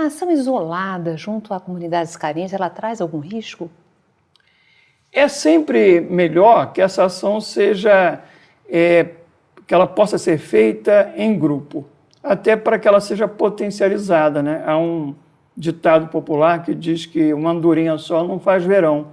A ação isolada junto a comunidades carentes, ela traz algum risco? É sempre melhor que essa ação seja, que ela possa ser feita em grupo, até para que ela seja potencializada, né? Há um ditado popular que diz que uma andorinha só não faz verão.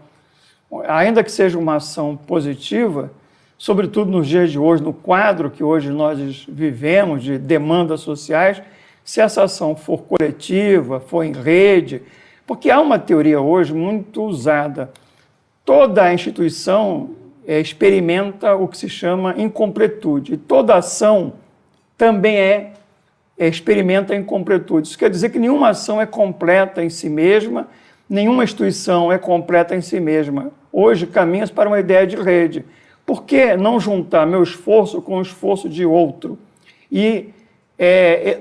Ainda que seja uma ação positiva, sobretudo nos dias de hoje, no quadro que hoje nós vivemos de demandas sociais, se essa ação for coletiva, for em rede, porque há uma teoria hoje muito usada. Toda a instituição experimenta o que se chama incompletude. E toda ação também experimenta a incompletude. Isso quer dizer que nenhuma ação é completa em si mesma, nenhuma instituição é completa em si mesma. Hoje caminhas para uma ideia de rede. Por que não juntar meu esforço com o esforço de outro? E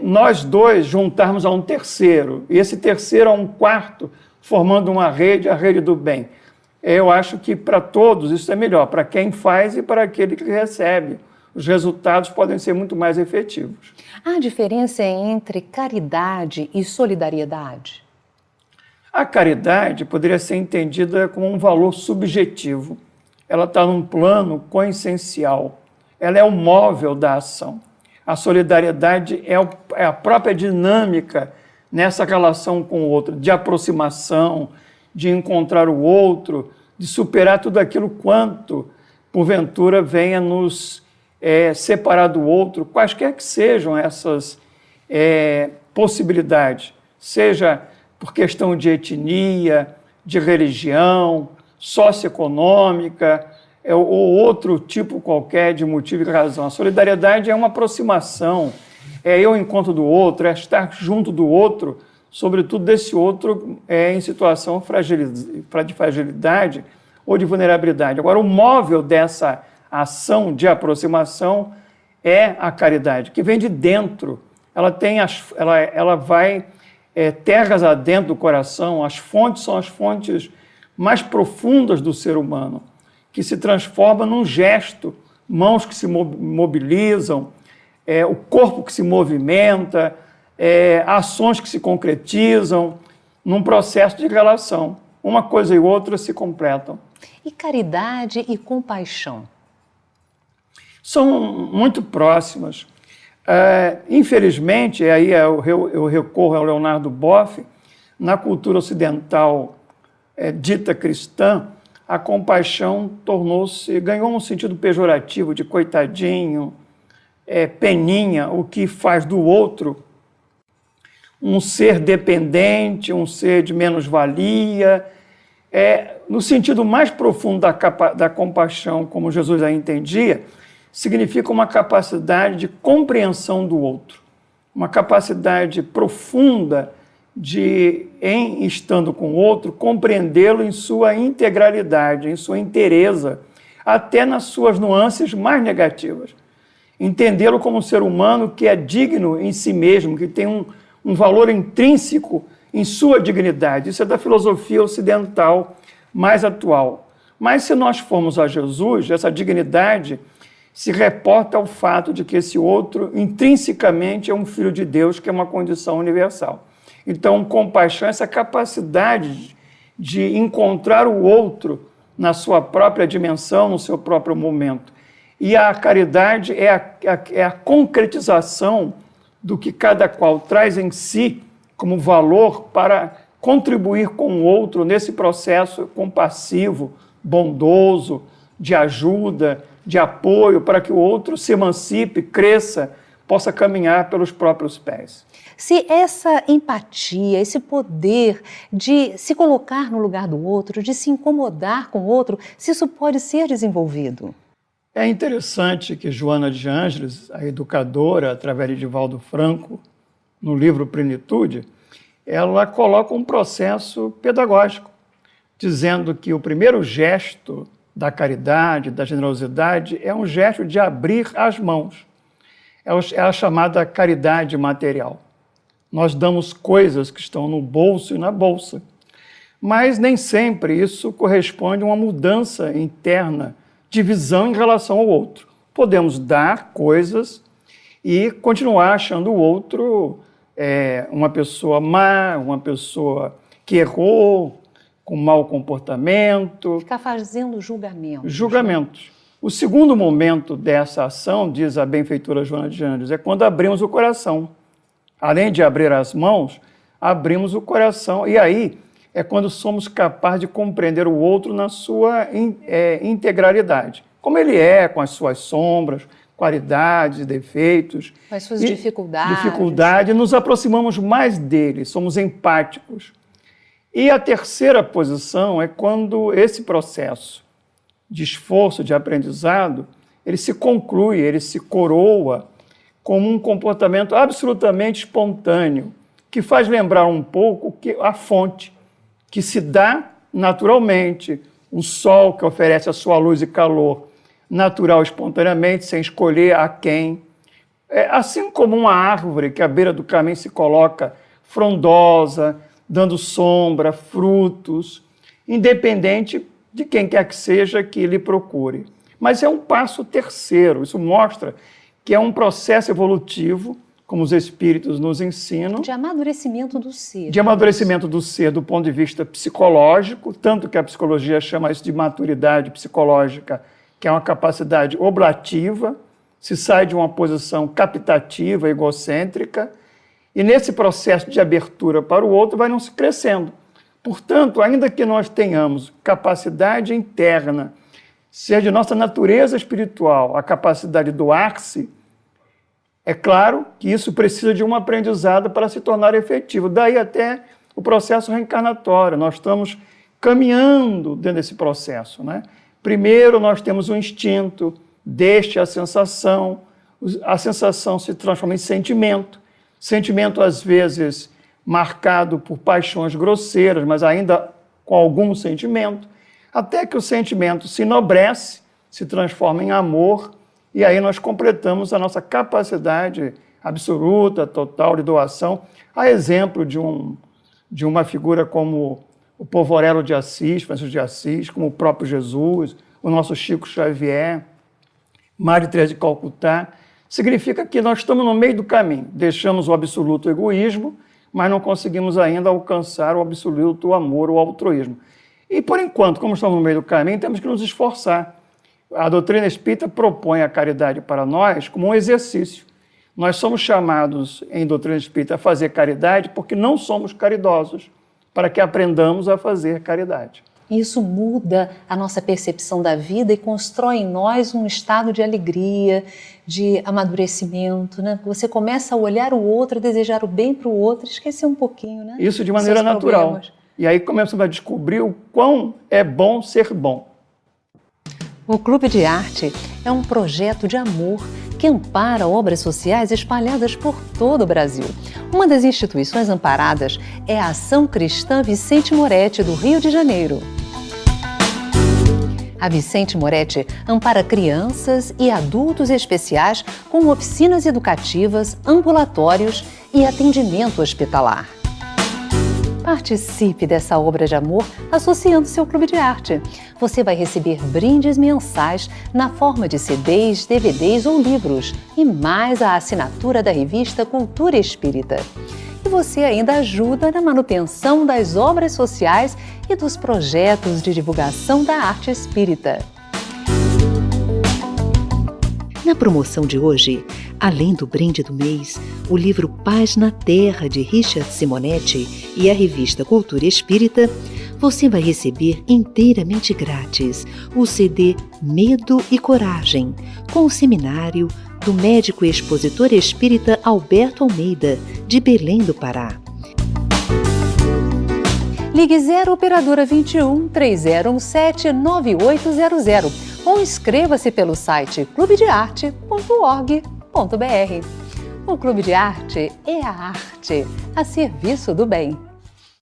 nós dois juntarmos a um terceiro, e esse terceiro a um quarto, formando uma rede, a rede do bem. Eu acho que para todos isso é melhor, para quem faz e para aquele que recebe. Os resultados podem ser muito mais efetivos. Há diferença entre caridade e solidariedade? A caridade poderia ser entendida como um valor subjetivo. Ela está num plano coessencial. Ela é o móvel da ação. A solidariedade é a própria dinâmica nessa relação com o outro, de aproximação, de encontrar o outro, de superar tudo aquilo quanto, porventura, venha nos separar do outro, quaisquer que sejam essas possibilidades, seja por questão de etnia, de religião, socioeconômica, ou outro tipo qualquer de motivo e razão. A solidariedade é uma aproximação, é eu encontro do outro, é estar junto do outro, sobretudo desse outro em situação de fragilidade ou de vulnerabilidade. Agora, o móvel dessa ação de aproximação é a caridade, que vem de dentro. Ela vai terras adentro do coração, as fontes são as fontes mais profundas do ser humano, que se transforma num gesto, mãos que se mobilizam, o corpo que se movimenta, ações que se concretizam num processo de relação. Uma coisa e outra se completam. E caridade e compaixão? São muito próximas. Infelizmente, aí eu recorro ao Leonardo Boff, na cultura ocidental dita cristã, a compaixão ganhou um sentido pejorativo de coitadinho, peninha, o que faz do outro um ser dependente, um ser de menos-valia. No sentido mais profundo da compaixão, como Jesus a entendia, significa uma capacidade de compreensão do outro, uma capacidade profunda de, estando com o outro, compreendê-lo em sua integralidade, em sua inteireza, até nas suas nuances mais negativas. Entendê-lo como um ser humano que é digno em si mesmo, que tem um valor intrínseco em sua dignidade. Isso é da filosofia ocidental mais atual. Mas se nós formos a Jesus, essa dignidade se reporta ao fato de que esse outro, intrinsecamente, é um filho de Deus, que é uma condição universal. Então, compaixão é essa capacidade de encontrar o outro na sua própria dimensão, no seu próprio momento. E a caridade é a concretização do que cada qual traz em si como valor para contribuir com o outro nesse processo compassivo, bondoso, de ajuda, de apoio, para que o outro se emancipe, cresça, possa caminhar pelos próprios pés. Se essa empatia, esse poder de se colocar no lugar do outro, de se incomodar com o outro, se isso pode ser desenvolvido? É interessante que Joana de Ângeles, a educadora, através de Divaldo Franco, no livro Plenitude, ela coloca um processo pedagógico, dizendo que o primeiro gesto da caridade, da generosidade, é um gesto de abrir as mãos. É a chamada caridade material. Nós damos coisas que estão no bolso e na bolsa. Mas nem sempre isso corresponde a uma mudança interna de visão em relação ao outro. Podemos dar coisas e continuar achando o outro uma pessoa má, uma pessoa que errou, com mau comportamento. Ficar fazendo julgamentos. Julgamentos. O segundo momento dessa ação, diz a benfeitora Joana de Ângeles, é quando abrimos o coração. Além de abrir as mãos, abrimos o coração. E aí é quando somos capazes de compreender o outro na sua integralidade. Como ele é, com as suas sombras, qualidades, defeitos. Com as suas dificuldades. Dificuldade, nos aproximamos mais dele, somos empáticos. E a terceira posição é quando esse processo de esforço, de aprendizado, ele se conclui, ele se coroa como um comportamento absolutamente espontâneo, que faz lembrar um pouco a fonte, que se dá naturalmente, um sol que oferece a sua luz e calor natural, espontaneamente, sem escolher a quem. Assim como uma árvore que à beira do caminho se coloca frondosa, dando sombra, frutos, independente de quem quer que seja que lhe procure. Mas é um passo terceiro, isso mostra que é um processo evolutivo, como os espíritos nos ensinam. De amadurecimento do ser. De amadurecimento do ser do ponto de vista psicológico, tanto que a psicologia chama isso de maturidade psicológica, que é uma capacidade oblativa, se sai de uma posição captativa, egocêntrica, e nesse processo de abertura para o outro vai não se crescendo. Portanto, ainda que nós tenhamos capacidade interna, seja de nossa natureza espiritual, a capacidade de doar-se, é claro que isso precisa de um aprendizado para se tornar efetivo. Daí até o processo reencarnatório. Nós estamos caminhando dentro desse processo, né? Primeiro nós temos um instinto, deixa a sensação se transforma em sentimento. Sentimento, às vezes, marcado por paixões grosseiras, mas ainda com algum sentimento, até que o sentimento se enobrece, se transforma em amor, e aí nós completamos a nossa capacidade absoluta, total de doação, a exemplo de uma figura como o Povorello de Assis, Francisco de Assis, como o próprio Jesus, o nosso Chico Xavier, Madre Teresa de Calcutá. Significa que nós estamos no meio do caminho, deixamos o absoluto egoísmo, mas não conseguimos ainda alcançar o absoluto amor, o altruísmo. E, por enquanto, como estamos no meio do caminho, temos que nos esforçar. A doutrina espírita propõe a caridade para nós como um exercício. Nós somos chamados, em doutrina espírita, a fazer caridade porque não somos caridosos, para que aprendamos a fazer caridade. Isso muda a nossa percepção da vida e constrói em nós um estado de alegria, de amadurecimento, né? Você começa a olhar o outro, a desejar o bem para o outro, esquecer um pouquinho, né? Isso de maneira natural. Problemas. E aí começamos a descobrir o quão é bom ser bom. O Clube de Arte é um projeto de amor que ampara obras sociais espalhadas por todo o Brasil. Uma das instituições amparadas é a Ação Cristã Vicente Moretti, do Rio de Janeiro. A Vicente Moretti ampara crianças e adultos especiais com oficinas educativas, ambulatórios e atendimento hospitalar. Participe dessa obra de amor associando seu clube de arte. Você vai receber brindes mensais na forma de CDs, DVDs ou livros e mais a assinatura da revista Cultura Espírita. E você ainda ajuda na manutenção das obras sociais e dos projetos de divulgação da arte espírita. Na promoção de hoje, além do brinde do mês, o livro Paz na Terra, de Richard Simonetti, e a revista Cultura Espírita, você vai receber inteiramente grátis o CD Medo e Coragem, com o seminário do médico e expositor espírita Alberto Almeida, de Belém do Pará. Ligue 0 Operadora 21 3017 9800 ou inscreva-se pelo site clubedearte.org.br. O Clube de Arte é a arte a serviço do bem.